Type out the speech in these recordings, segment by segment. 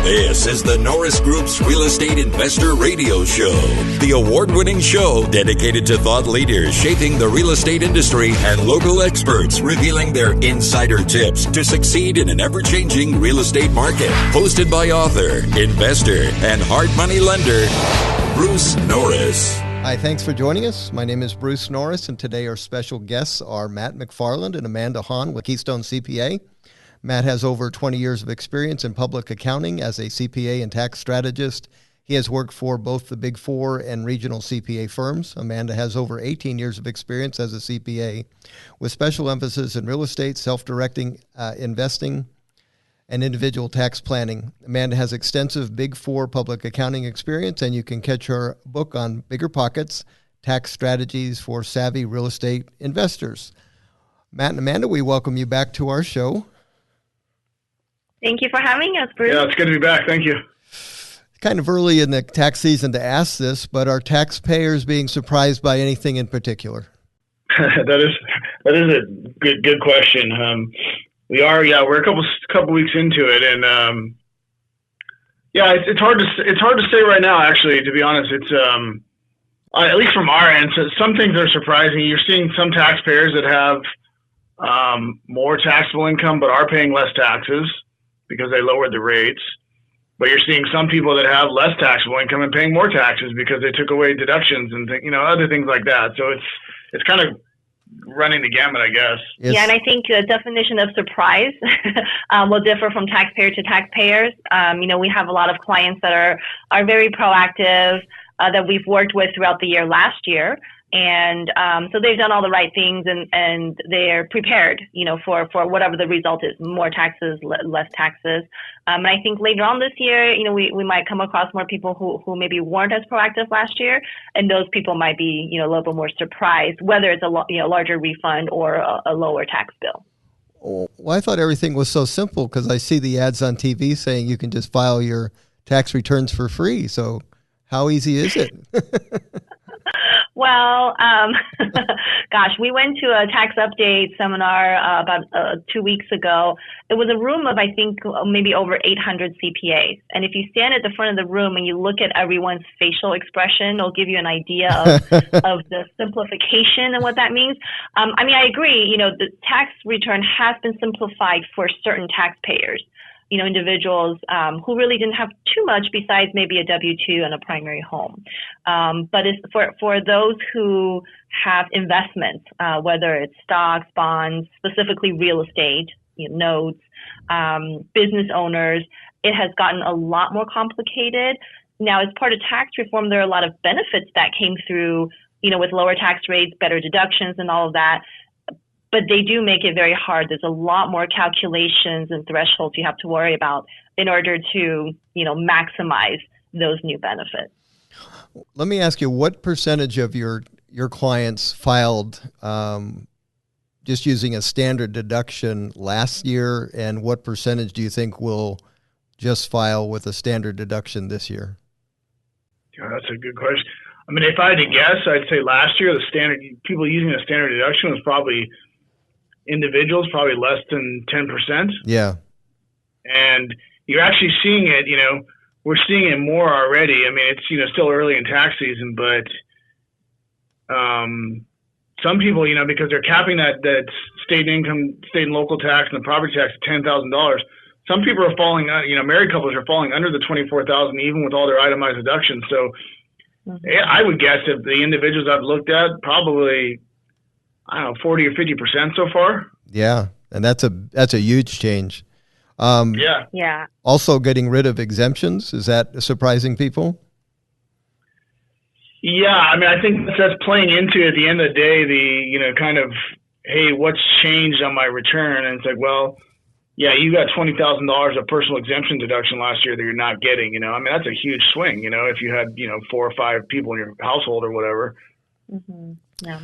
This is the Norris Group's Real Estate Investor Radio Show, the award-winning show dedicated to thought leaders shaping the real estate industry and local experts revealing their insider tips to succeed in an ever-changing real estate market. Hosted by author, investor, and hard money lender, Bruce Norris. Hi, thanks for joining us. My name is Bruce Norris, and today our special guests are Matt MacFarland and Amanda Hahn with Keystone CPA. Matt has over 20 years of experience in public accounting as a CPA and tax strategist. He has worked for both the Big Four and regional CPA firms. Amanda has over 18 years of experience as a CPA with special emphasis in real estate, self-directing investing, and individual tax planning. Amanda has extensive Big Four public accounting experience, and you can catch her book on BiggerPockets Tax Strategies for Savvy Real Estate Investors. Matt and Amanda, we welcome you back to our show. Thank you for having us, Bruce. Yeah, it's good to be back. Thank you. Kind of early in the tax season to ask this, but are taxpayers being surprised by anything in particular? that is a good question. We're a couple weeks into it, and it's hard to say right now. Actually, to be honest, it's at least from our end. So some things are surprising. You're seeing some taxpayers that have more taxable income, but are paying less taxes because they lowered the rates. But you're seeing some people that have less taxable income and paying more taxes because they took away deductions and other things like that. So it's kind of running the gamut, I guess. Yes. Yeah, and I think the definition of surprise will differ from taxpayer to taxpayers. We have a lot of clients that are very proactive that we've worked with throughout the year last year. And so they've done all the right things and they're prepared, for whatever the result is, more taxes, less taxes. And I think later on this year, we might come across more people who maybe weren't as proactive last year. And those people might be, a little bit more surprised, whether it's a larger refund or a lower tax bill. Well, I thought everything was so simple because I see the ads on TV saying you can just file your tax returns for free. So how easy is it? Well, gosh, we went to a tax update seminar about 2 weeks ago. It was a room of, I think, maybe over 800 CPAs. And if you stand at the front of the room and you look at everyone's facial expression, it'll give you an idea of the simplification and what that means. I agree, the tax return has been simplified for certain taxpayers. Individuals who really didn't have too much besides maybe a W-2 and a primary home. But it's for those who have investments, whether it's stocks, bonds, specifically real estate, notes, business owners, it has gotten a lot more complicated. Now, as part of tax reform, there are a lot of benefits that came through, with lower tax rates, better deductions and all of that. But they do make it very hard. There's a lot more calculations and thresholds you have to worry about in order to, maximize those new benefits. Let me ask you, what percentage of your clients filed just using a standard deduction last year, and what percentage do you think will just file with a standard deduction this year? Yeah, that's a good question. If I had to guess, I'd say last year the standard people using a standard deduction was probably individuals, probably less than 10%. Yeah. And you're actually seeing it, we're seeing it more already. It's, still early in tax season, but some people, because they're capping that state and local tax and the property tax at $10,000, some people are falling, married couples are falling under the $24,000 even with all their itemized deductions. So I would guess that the individuals I've looked at probably, 40 or 50% so far. Yeah, and that's a huge change. Yeah. Also, getting rid of exemptions, is that surprising people? Yeah, I think that's playing into, at the end of the day, the kind of, hey, what's changed on my return? And it's like, well, yeah, you got $20,000 of personal exemption deduction last year that you're not getting. That's a huge swing. If you had 4 or 5 people in your household or whatever. Mm-hmm. Yeah.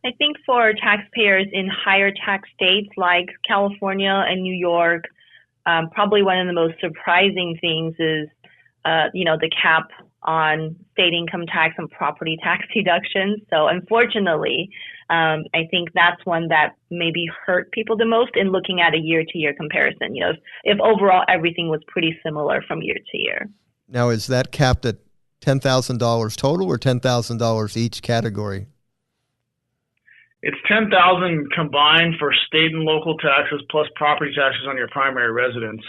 I think for taxpayers in higher tax states like California and New York, probably one of the most surprising things is, the cap on state income tax and property tax deductions. So unfortunately, I think that's one that maybe hurt people the most in looking at a year-to-year comparison. If overall everything was pretty similar from year to year. Now, is that capped at $10,000 total or $10,000 each category? It's $10,000 combined for state and local taxes plus property taxes on your primary residence.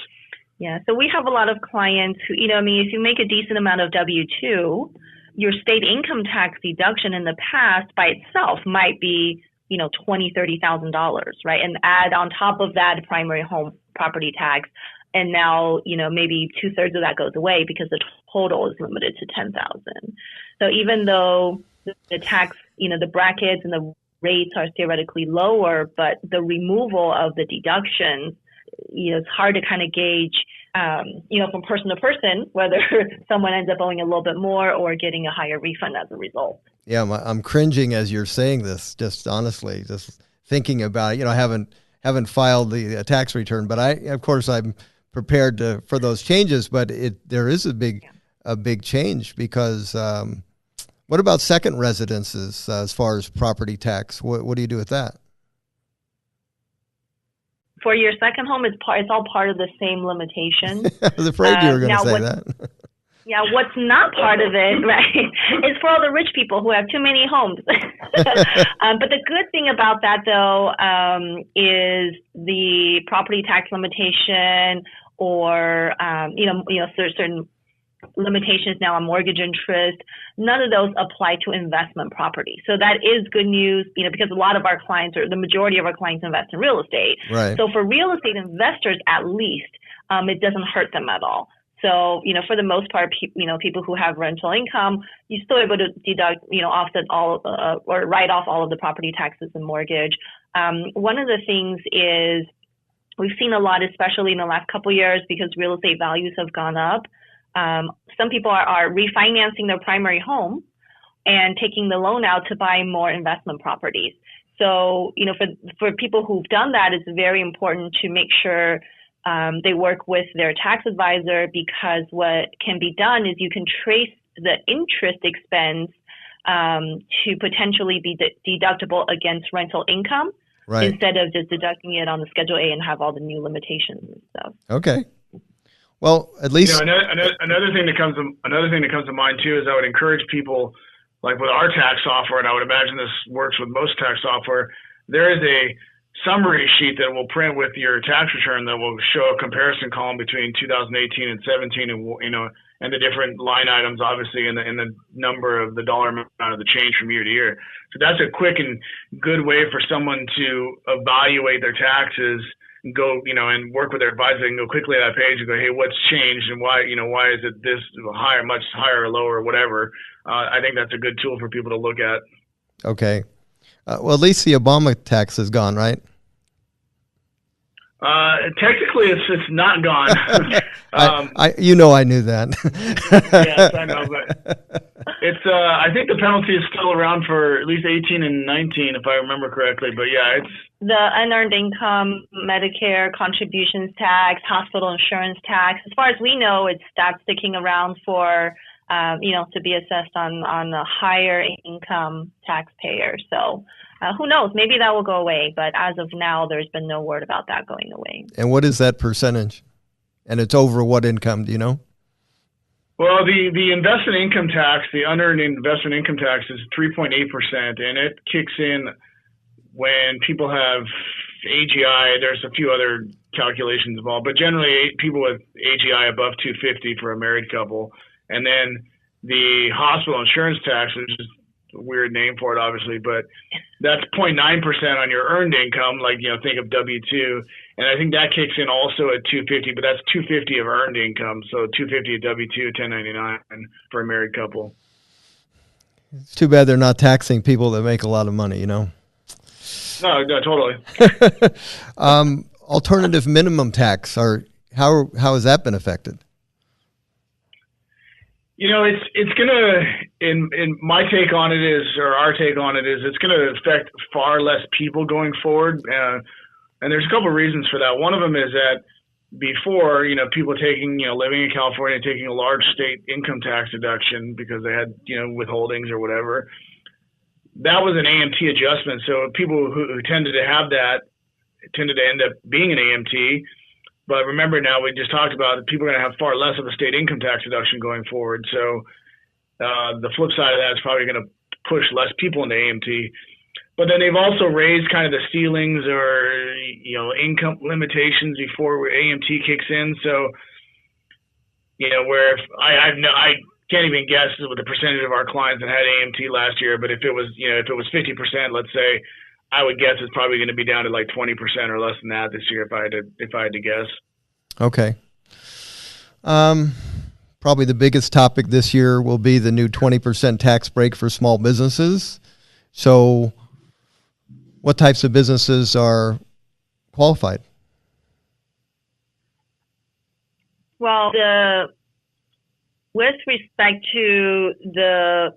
Yeah, so we have a lot of clients who, if you make a decent amount of W-2, your state income tax deduction in the past by itself might be, $20,000, $30,000, right? And add on top of that primary home property tax. And now, maybe 2/3 of that goes away because the total is limited to $10,000. So even though the tax, the brackets and the rates are theoretically lower, but the removal of the deductions, it's hard to kind of gauge, from person to person, whether someone ends up owing a little bit more or getting a higher refund as a result. Yeah, I'm cringing as you're saying this, just honestly, just thinking about it. I haven't filed the tax return, but I'm prepared for those changes, but there is a big change because what about second residences as far as property tax? What do you do with that? For your second home, it's all part of the same limitation. I was afraid you were going to say that. Yeah, what's not part of it, right, is for all the rich people who have too many homes. But the good thing about that, though, is the property tax limitation or, certain limitations now on mortgage interest. None of those apply to investment property. So that is good news, because a lot of our clients, or the majority of our clients, invest in real estate. Right. So for real estate investors, at least, it doesn't hurt them at all. So, for the most part, people who have rental income, you're still able to deduct, offset all or write off all of the property taxes and mortgage. One of the things is we've seen a lot, especially in the last couple of years, because real estate values have gone up. Some people are refinancing their primary home and taking the loan out to buy more investment properties. So, for people who've done that, it's very important to make sure they work with their tax advisor, because what can be done is you can trace the interest expense to potentially be deductible against rental income, right, instead of just deducting it on the Schedule A and have all the new limitations and stuff. Okay. Well, at least another thing that comes to mind too is I would encourage people, like with our tax software, and I would imagine this works with most tax software. There is a summary sheet that will print with your tax return that will show a comparison column between 2018 and 17, and the different line items, obviously, in the number of the dollar amount of the change from year to year. So that's a quick and good way for someone to evaluate their taxes and go, and work with their advisor and go quickly at that page and go, hey, what's changed and why is it this higher, much higher or lower or whatever. I think that's a good tool for people to look at. Okay. Well, at least the Obama tax is gone, right? Technically, it's not gone. I knew that. Yes, I know, but it's. I think the penalty is still around for at least 18 and 19, if I remember correctly. But yeah, it's the unearned income, Medicare contributions tax, hospital insurance tax. As far as we know, that's sticking around for to be assessed on a higher income taxpayer. So. Who knows? Maybe that will go away, but as of now, there's been no word about that going away. And what is that percentage? And it's over what income? Do you know? Well, the investment income tax, the unearned investment income tax, is 3.8%, and it kicks in when people have AGI. There's a few other calculations involved, but generally people with AGI above 250 for a married couple, and then the hospital insurance tax, which is a weird name for it, obviously, but that's 0.9% on your earned income, like, think of W-2. And I think that kicks in also at 250, but that's 250 of earned income. So 250 at W-2, 1099 for a married couple. It's too bad they're not taxing people that make a lot of money, No, totally. Alternative minimum tax, how has that been affected? It's gonna, in my take on it is, or our take on it is, it's gonna affect far less people going forward, and there's a couple of reasons for that. One of them is that before, people taking, living in California, taking a large state income tax deduction because they had, withholdings or whatever, that was an AMT adjustment. So people who tended to have that tended to end up being an AMT. But remember now, we just talked about that people are going to have far less of a state income tax deduction going forward. So the flip side of that is probably going to push less people into AMT. But then they've also raised kind of the ceilings or, income limitations before AMT kicks in. So, where if I can't even guess what the percentage of our clients that had AMT last year, but if it was 50%, let's say, I would guess it's probably going to be down to like 20% or less than that this year if I had to guess. Okay. Probably the biggest topic this year will be the new 20% tax break for small businesses. So what types of businesses are qualified? Well, with respect to the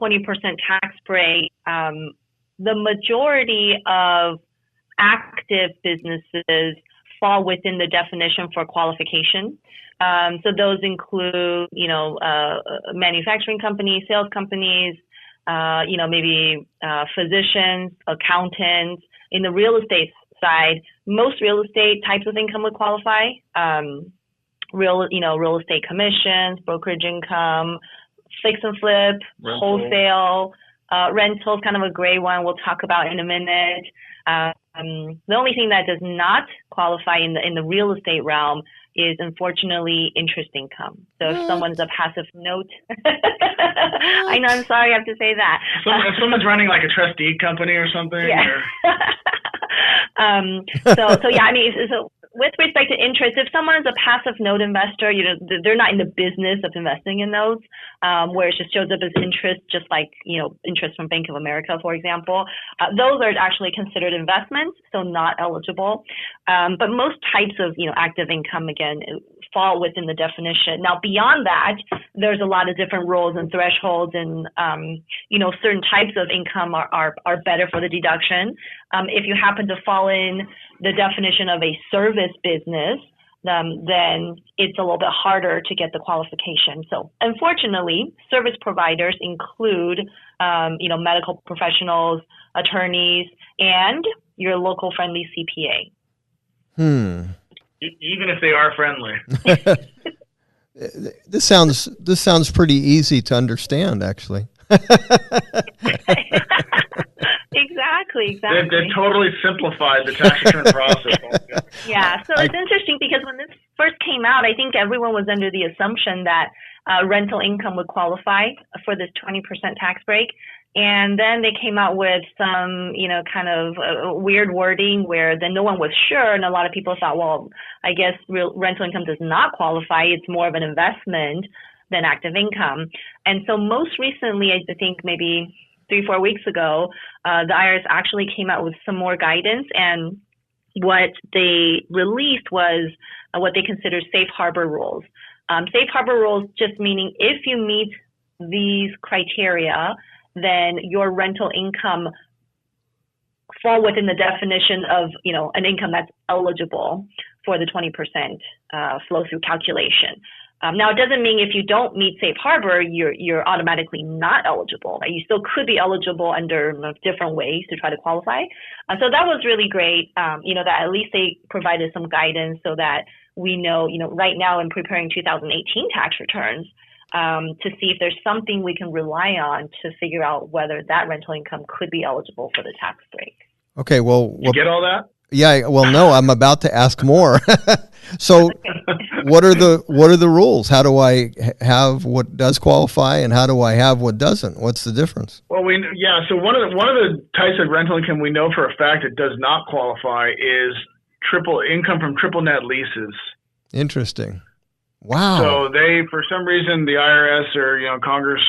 20% tax break, the majority of active businesses fall within the definition for qualification. So those include, manufacturing companies, sales companies, maybe physicians, accountants. In the real estate side, most real estate types of income would qualify. Real estate commissions, brokerage income, fix and flip, wholesale, rentals, kind of a gray one we'll talk about in a minute. The only thing that does not qualify in the real estate realm is, unfortunately, interest income. So if someone's a passive note, I know, I'm sorry I have to say that. If someone's running like a trustee company or something. Yeah. So with respect to interest, if someone is a passive note investor, they're not in the business of investing in notes, where it just shows up as interest, just like, interest from Bank of America, for example. Those are actually considered investments, so not eligible. But most types of, active income, again, fall within the definition. Now, beyond that, there's a lot of different rules and thresholds, and, certain types of income are better for the deduction. If you happen to fall in the definition of a service business, then it's a little bit harder to get the qualification. So unfortunately, service providers include, medical professionals, attorneys, and your local friendly CPA. Even if they are friendly. This sounds pretty easy to understand, actually. Exactly. They've totally simplified the tax return process. Yeah, so it's interesting because when this first came out, I think everyone was under the assumption that rental income would qualify for this 20% tax break. And then they came out with some, kind of weird wording where then no one was sure. And a lot of people thought, well, I guess rental income does not qualify. It's more of an investment than active income. And so most recently, I think maybe 3-4 weeks ago, the IRS actually came out with some more guidance. And what they released was what they consider safe harbor rules. Safe harbor rules just meaning if you meet these criteria, then your rental income fall within the definition of, an income that's eligible for the 20% flow-through calculation. Now, it doesn't mean if you don't meet safe harbor, you're automatically not eligible. Right? You still could be eligible under different ways to try to qualify. So that was really great, that at least they provided some guidance so that we know, right now in preparing 2018 tax returns, to see if there's something we can rely on to figure out whether that rental income could be eligible for the tax break. Okay, well, you get all that? Yeah, well, no, I'm about to ask more. So, what are the rules? How do I have what does qualify, and how do I have what doesn't? What's the difference? Well, so one of the types of rental income we know for a fact it does not qualify is income from triple net leases. Interesting. Wow. So for some reason, the IRS or Congress,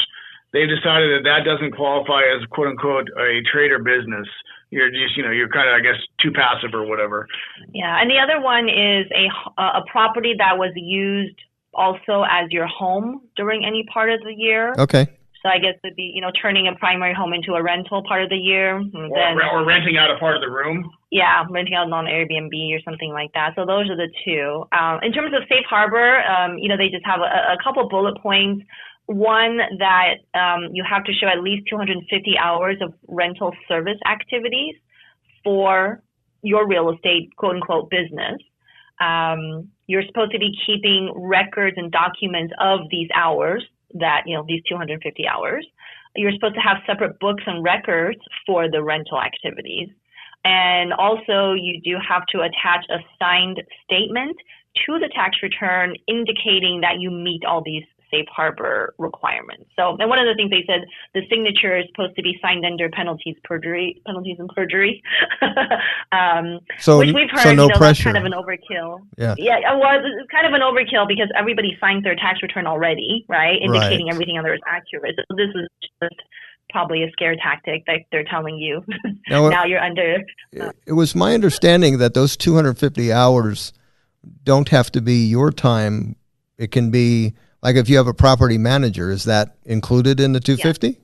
they've decided that doesn't qualify as quote unquote a trade or business. You're just you're kind of, I guess, too passive or whatever. Yeah, and the other one is a property that was used also as your home during any part of the year. Okay. So I guess it'd be turning a primary home into a rental part of the year. Or renting out a part of the room. Yeah, renting out on Airbnb or something like that. So those are the two. In terms of safe harbor, they just have a couple bullet points one that you have to show at least 250 hours of rental service activities for your real estate quote unquote business. You're supposed to be keeping records and documents of these hours, that, these 250 hours. You're supposed to have separate books and records for the rental activities. And also you do have to attach a signed statement to the tax return indicating that you meet all these safe harbor requirements. So, and one of the things they said, the signature is supposed to be signed under penalties and perjury. Which we've heard, no that's pressure. kind of an overkill. Yeah. Yeah. Well, it's kind of an overkill because everybody signs their tax return already, right? Indicating everything on there is accurate. So this is just probably a scare tactic that they're telling you. Now you're under. It was my understanding that those 250 hours don't have to be your time. It can be, like, if you have a property manager, is that included in the 250? Yeah.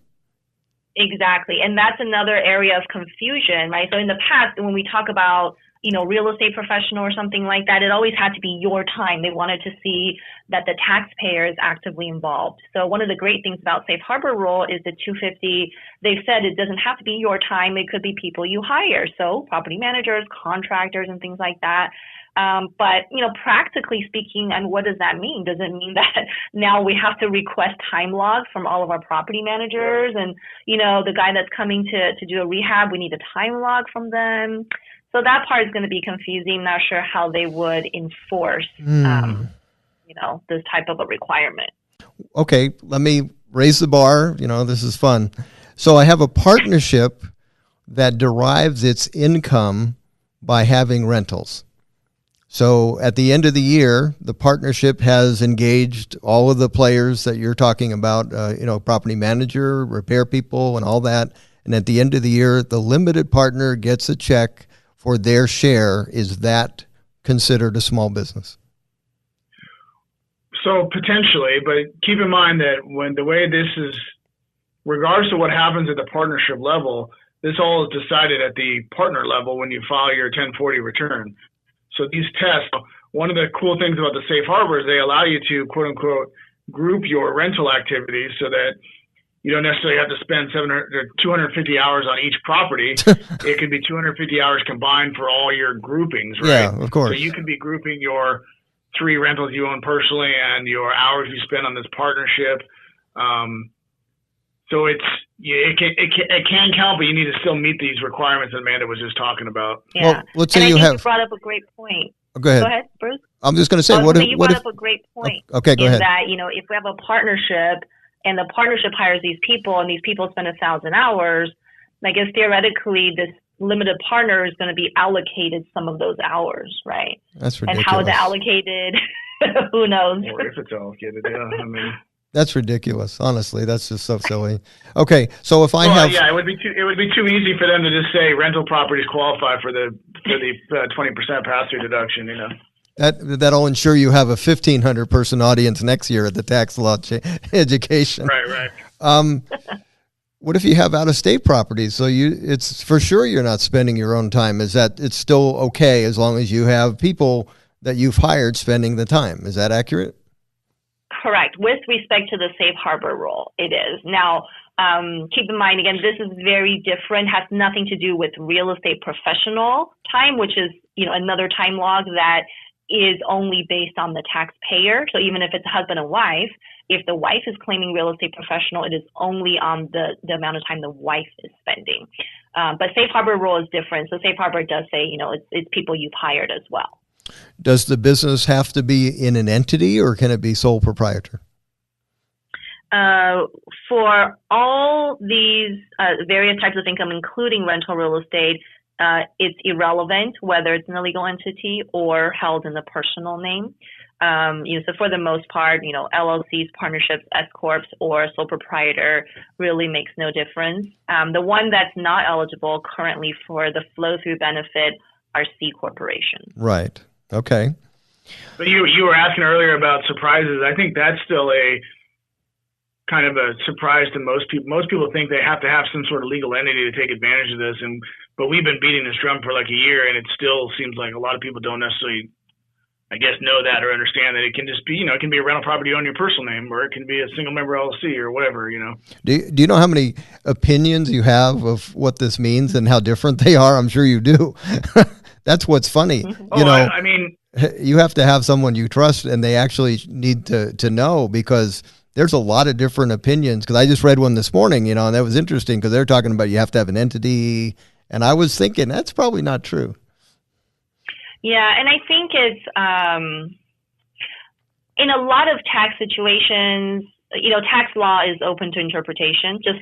Exactly. And that's another area of confusion, right? So in the past, when we talk about, real estate professional or something like that, it always had to be your time. They wanted to see that the taxpayer is actively involved. So one of the great things about Safe Harbor rule is the 250, they've said it doesn't have to be your time. It could be people you hire. So property managers, contractors, and things like that. But, practically speaking, and what does that mean? Does it mean that now we have to request time logs from all of our property managers? And, the guy that's coming to do a rehab, we need a time log from them. So that part is going to be confusing. Not sure how they would enforce, this type of a requirement. Okay, let me raise the bar. This is fun. So I have a partnership that derives its income by having rentals. So at the end of the year, the partnership has engaged all of the players that you're talking about, property manager, repair people, and all that. And at the end of the year, the limited partner gets a check for their share. Is that considered a small business? So potentially, but keep in mind that when the way this is, regardless of what happens at the partnership level, this all is decided at the partner level when you file your 1040 return. So these tests, one of the cool things about the safe harbor is they allow you to, quote unquote, group your rental activities so that you don't necessarily have to spend 250 hours on each property. It could be 250 hours combined for all your groupings, right? Yeah, of course. So you could be grouping your 3 rentals you own personally and your hours you spend on this partnership. So it can count, but you need to still meet these requirements that Amanda was just talking about. Yeah. Well, let's say you brought up a great point. Oh, go ahead. Go ahead, Bruce. I'm just going to say, you brought up a great point. Okay, go ahead. That, if we have a partnership and the partnership hires these people and these people spend 1,000 hours, I guess theoretically this limited partner is going to be allocated some of those hours, right? That's ridiculous. And how is it allocated? Who knows? Or if it's allocated, yeah. That's ridiculous. Honestly, that's just so silly. Okay, so if it would be too easy for them to just say rental properties qualify for the 20% pass-through deduction. That'll ensure you have a 1,500 person audience next year at the tax law education. Right. What if you have out-of-state properties? So it's for sure you're not spending your own time. Is that it's still okay as long as you have people that you've hired spending the time? Is that accurate? Correct. With respect to the safe harbor rule, it is. Now, keep in mind, again, this is very different, has nothing to do with real estate professional time, which is, another time log that is only based on the taxpayer. So even if it's a husband and wife, if the wife is claiming real estate professional, it is only on the amount of time the wife is spending. But safe harbor rule is different. So safe harbor does say, it's people you've hired as well. Does the business have to be in an entity or can it be sole proprietor? For all these various types of income, including rental real estate, it's irrelevant whether it's an illegal entity or held in the personal name. So for the most part, LLCs, partnerships, S corps, or sole proprietor really makes no difference. The one that's not eligible currently for the flow-through benefit are C corporations. Right. Okay. But you were asking earlier about surprises. I think that's still a kind of a surprise to most people. Most people think they have to have some sort of legal entity to take advantage of this, but we've been beating this drum for like a year, and it still seems like a lot of people don't necessarily I guess, know that or understand that it can just be, it can be a rental property on your personal name, or it can be a single member LLC or whatever, Do you know how many opinions you have of what this means and how different they are? I'm sure you do. That's what's funny. I mean, you have to have someone you trust, and they actually need to know, because there's a lot of different opinions. Because I just read one this morning, and that was interesting, because they're talking about you have to have an entity, and I was thinking that's probably not true. Yeah, and I think it's in a lot of tax situations, tax law is open to interpretation, just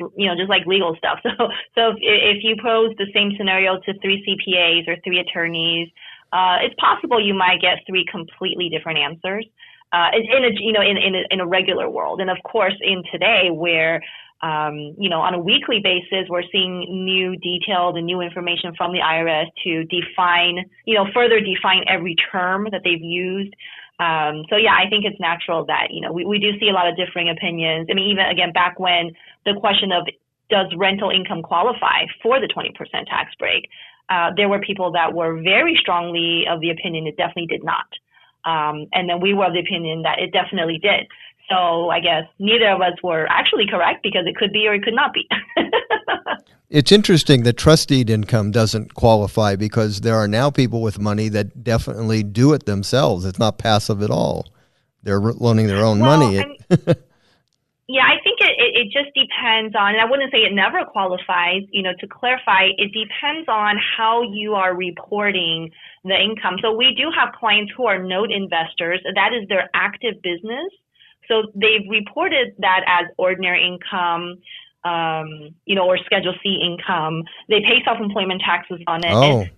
like legal stuff. So if you pose the same scenario to 3 CPAs or 3 attorneys, it's possible you might get 3 completely different answers in a regular world. And of course, in today, where on a weekly basis, we're seeing new detailed and new information from the IRS to define, further define every term that they've used. So yeah, I think it's natural that, we do see a lot of differing opinions. I mean, even again, back when the question of does rental income qualify for the 20% tax break, there were people that were very strongly of the opinion it definitely did not. And then we were of the opinion that it definitely did. So I guess neither of us were actually correct, because it could be or it could not be. It's interesting that trust deed income doesn't qualify, because there are now people with money that definitely do it themselves. It's not passive at all. They're loaning their own money. Yeah, I think it just depends on, and I wouldn't say it never qualifies, to clarify, it depends on how you are reporting the income. So we do have clients who are note investors. That is their active business. So they've reported that as ordinary income, or Schedule C income. They pay self-employment taxes on it,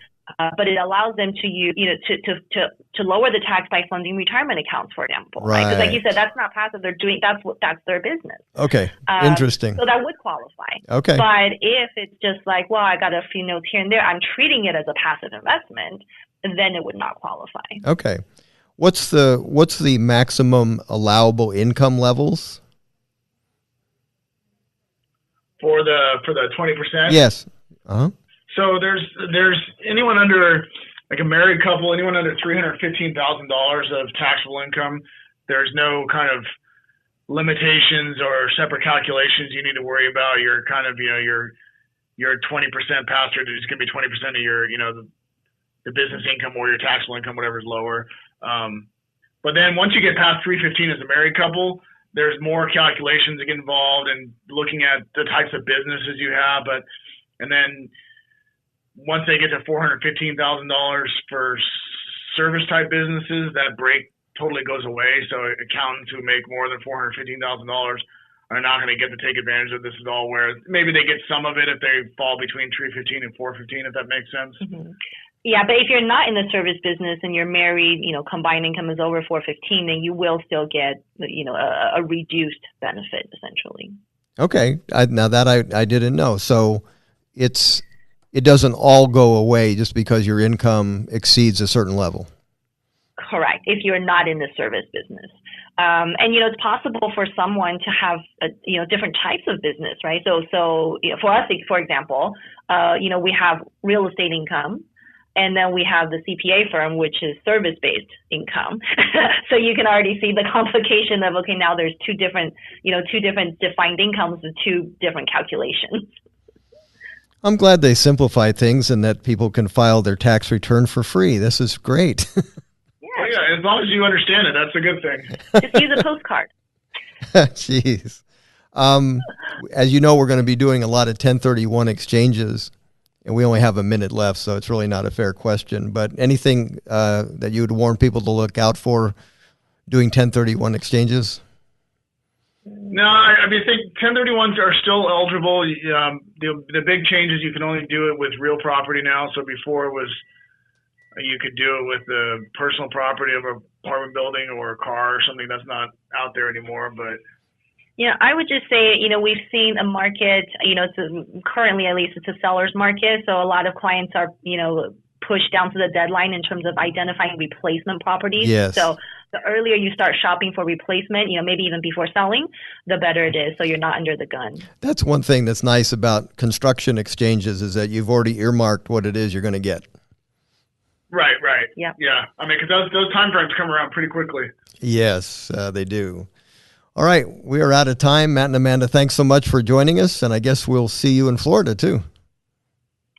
but it allows them to lower the tax by funding retirement accounts, for example. Right? Because like you said, that's not passive. That's their business. Okay, interesting. So that would qualify. Okay. But if it's just like, well, I got a few notes here and there, I'm treating it as a passive investment, then it would not qualify. Okay. What's the maximum allowable income levels? For the 20%? Yes. Uh-huh. So there's anyone under, like a married couple, anyone under $315,000 of taxable income, there's no kind of limitations or separate calculations you need to worry about. You're kind of, your 20% pass-through is going to be 20% of your, the business income or your taxable income, whatever's lower. But then once you get past 315 as a married couple, there's more calculations that get involved and looking at the types of businesses you have. And then once they get to $415,000 for service type businesses, that break totally goes away. So accountants who make more than $415,000 are not going to get to take advantage of this at all, where maybe they get some of it if they fall between 315 and 415, if that makes sense. Mm-hmm. Yeah, but if you're not in the service business and you're married, combined income is over 415, then you will still get, a reduced benefit essentially. Okay, now that I didn't know. So it doesn't all go away just because your income exceeds a certain level. Correct. If you're not in the service business. And, it's possible for someone to have, different types of business, right? So for us, for example, we have real estate income. And then we have the CPA firm, which is service-based income. So you can already see the complication of, okay, now there's two different defined incomes with 2 different calculations. I'm glad they simplify things and that people can file their tax return for free. This is great. Yeah, as long as you understand it, that's a good thing. Just use a postcard. Jeez. As you know, we're going to be doing a lot of 1031 exchanges. And we only have a minute left, so it's really not a fair question. But anything that you would warn people to look out for doing 1031 exchanges? No, I think 1031s are still eligible. The big change is you can only do it with real property now. So before it was you could do it with the personal property of an apartment building or a car or something. That's not out there anymore. But yeah, I would just say, we've seen a market, currently at least it's a seller's market. So a lot of clients are, pushed down to the deadline in terms of identifying replacement properties. Yes. So the earlier you start shopping for replacement, maybe even before selling, the better it is. So you're not under the gun. That's one thing that's nice about construction exchanges is that you've already earmarked what it is you're going to get. Right. Yeah. Yeah. I mean, because those time frames come around pretty quickly. Yes, they do. All right. We are out of time. Matt and Amanda, thanks so much for joining us. And I guess we'll see you in Florida too.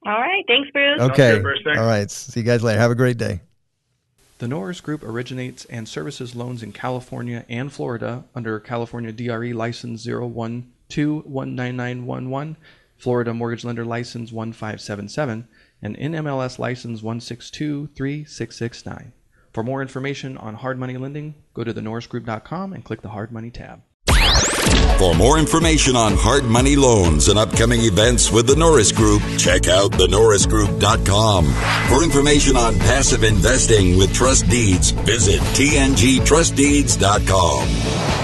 All right. Thanks, Bruce. Okay. Good, Bruce. Thanks. All right. See you guys later. Have a great day. The Norris Group originates and services loans in California and Florida under California DRE License 012-19911, Florida Mortgage Lender License 1577, and NMLS License 1623669. For more information on hard money lending, go to thenorrisgroup.com and click the Hard Money tab. For more information on hard money loans and upcoming events with the Norris Group, check out thenorrisgroup.com. For information on passive investing with trust deeds, visit tngtrustdeeds.com.